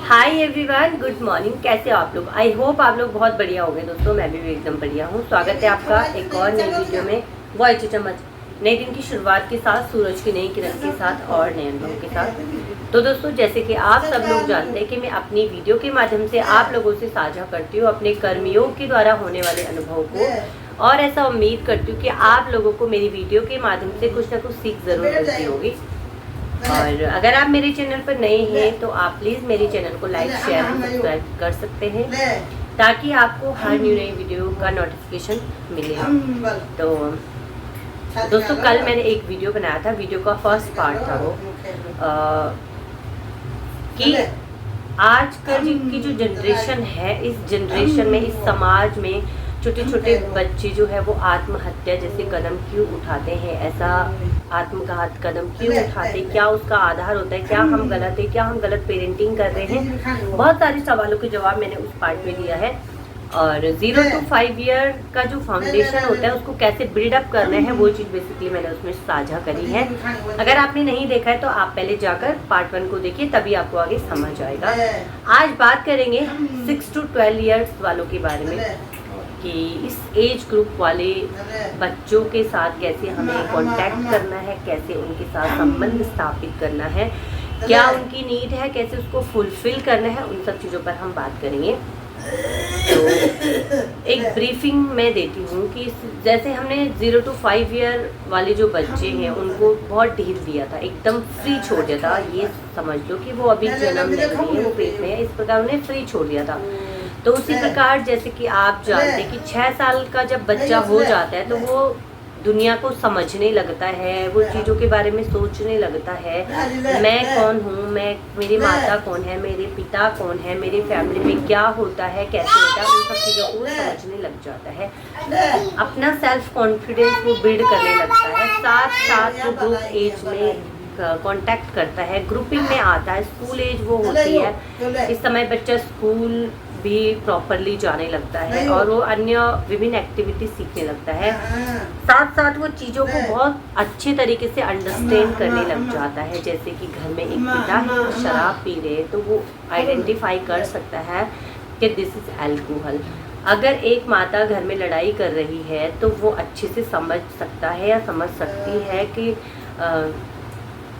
Hi everyone, good morning. कैसे हो आप लोग? आई होप आप लोग बहुत बढ़िया हो गए दोस्तों। मैं भी एकदम बढ़िया हूँ। स्वागत है आपका एक और नई वीडियो में। वॉइस चम्मच नए दिन की शुरुआत के साथ, सूरज की नई किरण के साथ और नए अनुभव के साथ। तो दोस्तों, जैसे कि आप सब लोग जानते हैं कि मैं अपनी वीडियो के माध्यम से आप लोगों से साझा करती हूँ अपने कर्मयोग के द्वारा होने वाले अनुभव को, और ऐसा उम्मीद करती हूँ कि आप लोगों को मेरी वीडियो के माध्यम से कुछ ना कुछ सीख जरूर मिलती होगी। और अगर आप मेरे चैनल पर नए हैं तो आप प्लीज़ मेरे चैनल को लाइक, शेयर और सब्सक्राइब कर सकते हैं, ताकि आपको हर न्यू नई वीडियो का नोटिफिकेशन मिले। तो दोस्तों, कल मैंने एक वीडियो बनाया था। वीडियो का फर्स्ट पार्ट था वो कि आजकल की जो जनरेशन है, इस जनरेशन में, इस समाज में छोटे छोटे बच्चे जो है वो आत्महत्या जैसे कदम क्यों उठाते हैं, ऐसा आत्मघात कदम क्यों उठाते, क्या उसका आधार होता है, क्या हम गलत है, क्या हम गलत पेरेंटिंग कर रहे हैं। बहुत सारे सवालों के जवाब मैंने उस पार्ट में दिया है। और 0 to 5 ईयर का जो फाउंडेशन होता है उसको कैसे बिल्डअप करना है, वो चीज़ बेसिकली मैंने उसमें साझा करी है। अगर आपने नहीं देखा है तो आप पहले जाकर पार्ट 1 को देखिए, तभी आपको आगे समझ आएगा। आज बात करेंगे 6 to 12 ईयर्स वालों के बारे में, कि इस एज ग्रुप वाले बच्चों के साथ कैसे हमें कांटेक्ट करना है, कैसे उनके साथ संबंध स्थापित करना है, क्या उनकी नीड है, कैसे उसको फुलफिल करना है, उन सब चीज़ों पर हम बात करेंगे। तो एक ब्रीफिंग मैं देती हूँ कि जैसे हमने 0 to 5 ईयर वाले जो बच्चे हैं उनको बहुत ढील दिया था, एकदम फ्री छोड़ दिया था। ये समझ लो कि वो अभी जन्म नहीं है, वो पेट में है, इस प्रकार उन्हें फ्री छोड़ दिया था। तो उसी प्रकार जैसे कि आप जानते हैं कि 6 साल का जब बच्चा हो जाता है तो वो दुनिया को समझने लगता है, वो चीज़ों के बारे में सोचने लगता है। मैं कौन हूँ, मेरी माता कौन है, मेरे पिता कौन है, मेरी फैमिली में क्या होता है, कैसे होता है, उन सब चीज़ों को समझने लग जाता है। अपना सेल्फ कॉन्फिडेंस वो बिल्ड करने लगता है। साथ साथ वो ग्रुप एज में कांटेक्ट करता है, ग्रुपिंग में आता है। स्कूल एज वो होती है, इस समय बच्चा स्कूल भी प्रॉपरली जाने लगता है और वो अन्य विभिन्न एक्टिविटी सीखने लगता है। साथ साथ वो चीज़ों को बहुत अच्छे तरीके से अंडरस्टैंड करने लग जाता है। जैसे कि घर में एक पिता है वो शराब पी रहे हैं तो वो आइडेंटिफाई कर सकता है कि दिस इज़ अल्कोहल। अगर एक माता घर में लड़ाई कर रही है तो वो अच्छे से समझ सकता है या समझ सकती है कि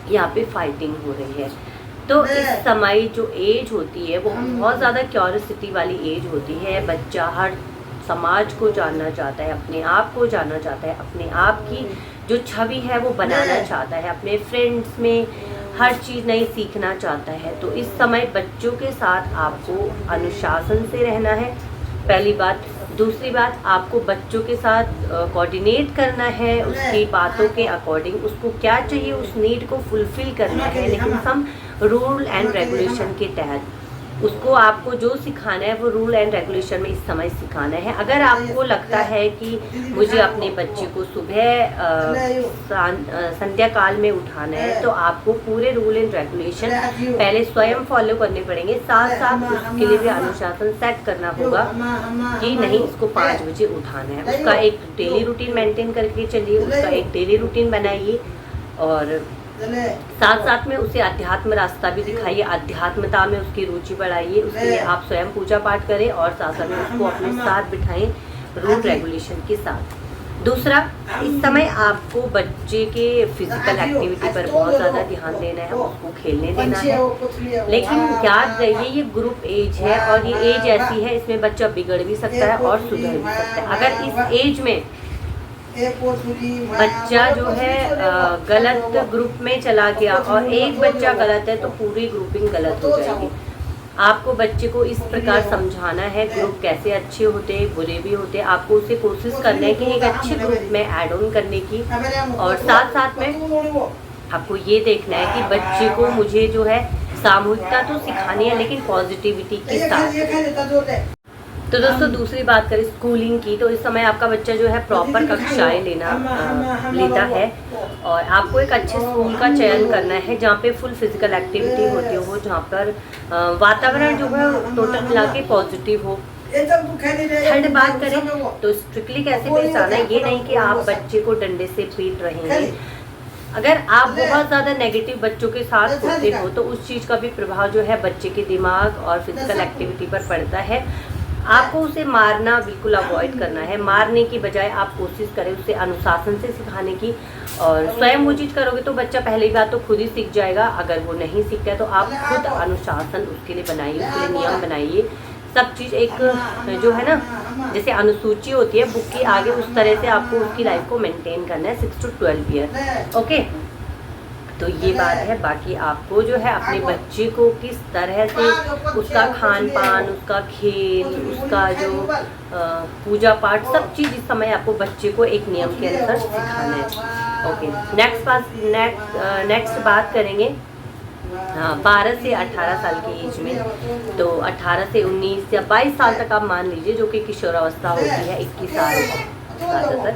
यहाँ पे फाइटिंग हो रही है। तो इस समय जो एज होती है वो बहुत ज़्यादा क्यूरियोसिटी वाली एज होती है। बच्चा हर समाज को जानना चाहता है, अपने आप को जानना चाहता है, अपने आप की जो छवि है वो बनाना चाहता है, अपने फ्रेंड्स में हर चीज़ नई सीखना चाहता है। तो इस समय बच्चों के साथ आपको अनुशासन से रहना है, पहली बात। दूसरी बात, आपको बच्चों के साथ कोऑर्डिनेट करना है, उसकी बातों के अकॉर्डिंग उसको क्या चाहिए उस नीड को फुलफिल करना है, लेकिन सम रूल एंड रेगुलेशन के तहत। उसको आपको जो सिखाना है वो रूल एंड रेगुलेशन में इस समय सिखाना है। अगर आपको लगता है कि मुझे अपने बच्चे को सुबह संध्या काल में उठाना है तो आपको पूरे रूल एंड रेगुलेशन पहले स्वयं फॉलो करने पड़ेंगे। साथ साथ उसके लिए भी अनुशासन सेट करना होगा कि नहीं, इसको 5 बजे उठाना है। उसका एक डेली रूटीन मेंटेन करके चलिए, उसका एक डेली रूटीन बनाइए, और साथ साथ में उसे अध्यात्म रास्ता भी दिखाइए, अध्यात्मता में उसकी रुचि बढ़ाइए। उसके लिए आप स्वयं पूजा पाठ करें और साथ साथ में उसको अपने साथ बिठाएं रूल रेगुलेशन के साथ। दूसरा, इस समय आपको बच्चे के फिजिकल एक्टिविटी पर बहुत ज़्यादा ध्यान देना है, उसको खेलने देना है। लेकिन याद रहिए ये ग्रुप एज है और ये एज ऐसी है, इसमें बच्चा बिगड़ भी सकता है और सुधर भी सकता है। अगर इस एज में बच्चा जो है गलत ग्रुप में चला गया और एक बच्चा गलत है तो पूरी ग्रुपिंग गलत हो जाएगी। आपको बच्चे को इस प्रकार समझाना है ग्रुप कैसे अच्छे होते हैं, बुरे भी होते हैं। आपको उसे कोशिश करना है कि एक अच्छे ग्रुप में ऐड ऑन करने की, और साथ साथ में आपको ये देखना है कि बच्चे को मुझे जो है सामूहिकता तो सिखानी है, लेकिन पॉजिटिविटी के साथ। तो दोस्तों, दूसरी बात करें स्कूलिंग की, तो इस समय आपका बच्चा जो है प्रॉपर कक्षाएं लेता है, और आपको एक अच्छे स्कूल का चयन करना है जहाँ पे फुल फिजिकल एक्टिविटी होती हो, जहाँ पर वातावरण जो है टोटल मिला के पॉजिटिव हो। थर्ड बात करें तो स्ट्रिक्टली कैसे पेश आना है, ये नहीं कि आप बच्चे को डंडे से पीट रहे हैं, अगर आप बहुत ज़्यादा नेगेटिव बच्चों के साथ होते हो तो उस चीज़ का भी प्रभाव जो है बच्चे के दिमाग और फिजिकल एक्टिविटी पर पड़ता है। आपको उसे मारना बिल्कुल अवॉइड करना है। मारने की बजाय आप कोशिश करें उसे अनुशासन से सिखाने की, और स्वयं वो चीज़ करोगे तो बच्चा पहली बात तो खुद ही सीख जाएगा। अगर वो नहीं सीखता है तो आप खुद अनुशासन उसके लिए बनाइए, उसके लिए नियम बनाइए। सब चीज़ एक जो है ना, जैसे अनुसूची होती है बुक की आगे, उस तरह से आपको उसकी लाइफ को मेंटेन करना है 6 to 12 ईयर। ओके, तो ये बात है। बाकी आपको जो है अपने बच्चे को किस तरह से उसका खान पान, उसका खेल, उसका जो पूजा पाठ, सब चीज़ इस समय आपको बच्चे को एक नियम के अनुसार सिखाना है। ओके, नेक्स्ट बात करेंगे 12 से 18 साल की एज में। तो 18 से 19 या 22 साल तक आप मान लीजिए, जो कि किशोरावस्था होती है, 21 साल ज़्यादातर।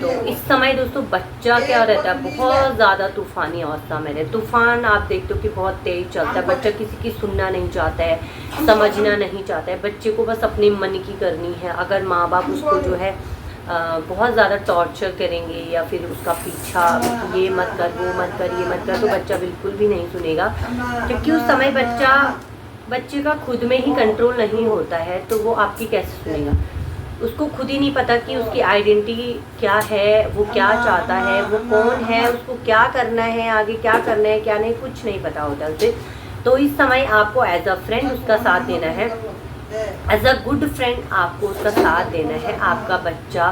तो इस समय दोस्तों बच्चा क्या रहता है, बहुत ज़्यादा तूफ़ानी अवस्था में रहता है। तूफ़ान आप देखते हो कि बहुत तेज़ चलता है। बच्चा किसी की सुनना नहीं चाहता है, समझना नहीं चाहता है। बच्चे को बस अपनी मन की करनी है। अगर माँ बाप उसको जो है बहुत ज़्यादा टॉर्चर करेंगे या फिर उसका पीछा, ये मत कर, वो मत कर, ये मत कर, तो बच्चा बिल्कुल भी नहीं सुनेगा। क्योंकि उस समय बच्चे का खुद में ही कंट्रोल नहीं होता है, तो वो आपकी कैसे सुनेगा। उसको खुद ही नहीं पता कि उसकी आइडेंटिटी क्या है, वो क्या चाहता है, वो कौन है, उसको क्या करना है, आगे क्या करना है, क्या नहीं, कुछ नहीं पता होता उसे। तो इस समय आपको एज अ फ्रेंड उसका साथ देना है, एज अ गुड फ्रेंड आपको उसका साथ देना है। आपका बच्चा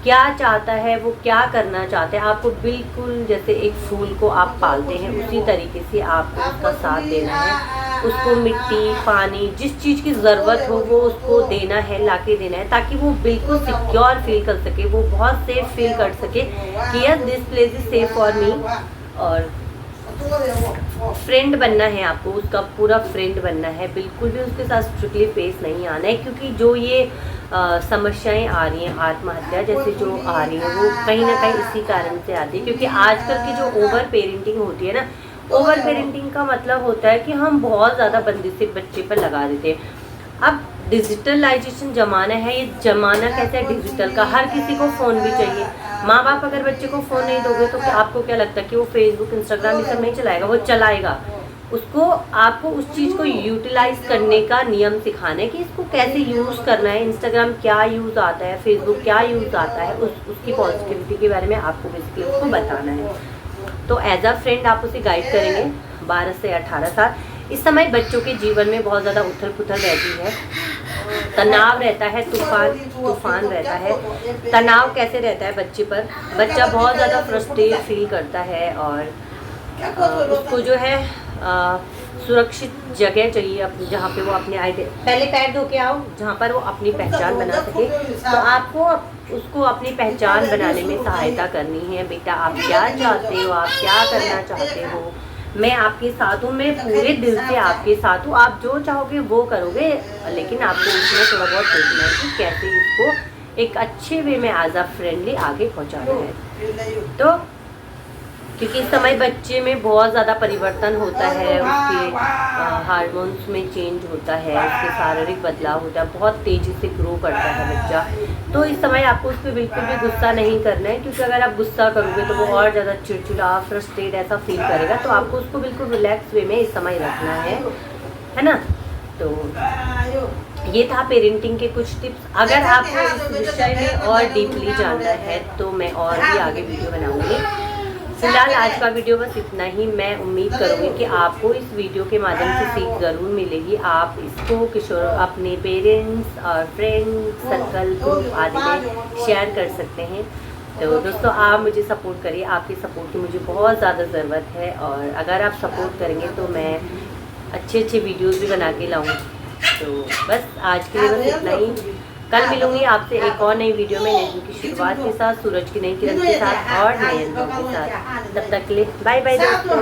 क्या चाहता है, वो क्या करना चाहता है, आपको बिल्कुल जैसे एक फूल को आप पालते हैं उसी तरीके से आपको उसका साथ देना है। उसको मिट्टी, पानी, जिस चीज़ की ज़रूरत हो वो उसको देना है, लाके देना है, ताकि वो बिल्कुल सिक्योर फील कर सके, वो बहुत सेफ फील कर सके कि yes this place is safe for me. और फ्रेंड बनना है आपको, उसका पूरा फ्रेंड बनना है। बिल्कुल भी उसके साथ स्ट्रिक्टली पेश नहीं आना है, क्योंकि जो ये समस्याएं आ रही हैं, आत्महत्या जैसे जो आ रही है, वो कहीं ना कहीं इसी कारण से आती है। क्योंकि आजकल की जो ओवर पेरेंटिंग होती है ना, ओवर पेरेंटिंग का मतलब होता है कि हम बहुत ज़्यादा बंदिशें बच्चे पर लगा देते हैं। अब डिजिटलाइजेशन ज़माना है, ये ज़माना कैसा है डिजिटल का, हर किसी को फ़ोन भी चाहिए। माँ बाप अगर बच्चे को फ़ोन नहीं दोगे तो आपको क्या लगता है कि वो फेसबुक, इंस्टाग्राम ये सब नहीं चलाएगा? वो चलाएगा। उसको आपको उस चीज़ को यूटिलाइज करने का नियम सिखाना है कि इसको कैसे यूज़ करना है। इंस्टाग्राम क्या यूज़ आता है, फेसबुक क्या यूज़ आता है, उसकी पॉजिटिविटी के बारे में आपको बेसिकली उसको बताना है। तो एज अ फ्रेंड आप उसे गाइड करेंगे 12 से 18 साल। इस समय बच्चों के जीवन में बहुत ज़्यादा उथल पुथल रहती है, तनाव रहता है, तूफान रहता है। तनाव कैसे रहता है बच्चे पर, बच्चा बहुत ज़्यादा फ्रस्ट्रेट फील करता है, और उसको जो है सुरक्षित जगह चाहिए जहाँ पे वो अपने पहले पैर धो के आओ, जहाँ पर वो अपनी पहचान बना सके। तो आपको उसको अपनी पहचान बनाने में सहायता करनी है। बेटा आप क्या चाहते हो, आप क्या करना चाहते हो, मैं आपके साथ हूँ, मैं पूरे दिल से आपके साथ हूँ, आप जो चाहोगे वो करोगे, लेकिन आपको उसमें थोड़ा बहुत सोचना है कि कैसे इसको एक अच्छे वे में एज अ फ्रेंडली आगे पहुँचाना है। तो क्योंकि इस समय बच्चे में बहुत ज़्यादा परिवर्तन होता है, उसके हार्मोन्स में चेंज होता है, उसके शारीरिक बदलाव होता है, बहुत तेज़ी से ग्रो करता है बच्चा। तो इस समय आपको उस पर बिल्कुल भी गुस्सा नहीं करना है, क्योंकि अगर आप गुस्सा करोगे तो वो और ज़्यादा चिड़चिड़ा, फ्रस्ट्रेट ऐसा फील करेगा। तो आपको उसको बिल्कुल रिलैक्स वे में इस समय रखना है ना। तो ये था पेरेंटिंग के कुछ टिप्स। अगर आपको इस विषय में और डीपली जानना है तो मैं और भी आगे वीडियो बनाऊँगी। फिलहाल आज का वीडियो बस इतना ही। मैं उम्मीद करूँगी कि आपको इस वीडियो के माध्यम से सीख ज़रूर मिलेगी। आप इसको किशोर अपने पेरेंट्स और फ्रेंड्स सर्कल ग्रुप आदि में शेयर कर सकते हैं। तो दोस्तों आप मुझे सपोर्ट करिए, आपकी सपोर्ट की मुझे बहुत ज़्यादा ज़रूरत है, और अगर आप सपोर्ट करेंगे तो मैं अच्छे अच्छे वीडियोज़ भी बना के लाऊँगी। तो बस आज के लिए बस इतना ही। कल मिलूंगी आपसे एक और नई वीडियो में, नई दिन की शुरुआत के साथ, सूरज की नई किरण के साथ और नए अंकों के साथ। तब तक के लिए बाय बाय दोस्तों।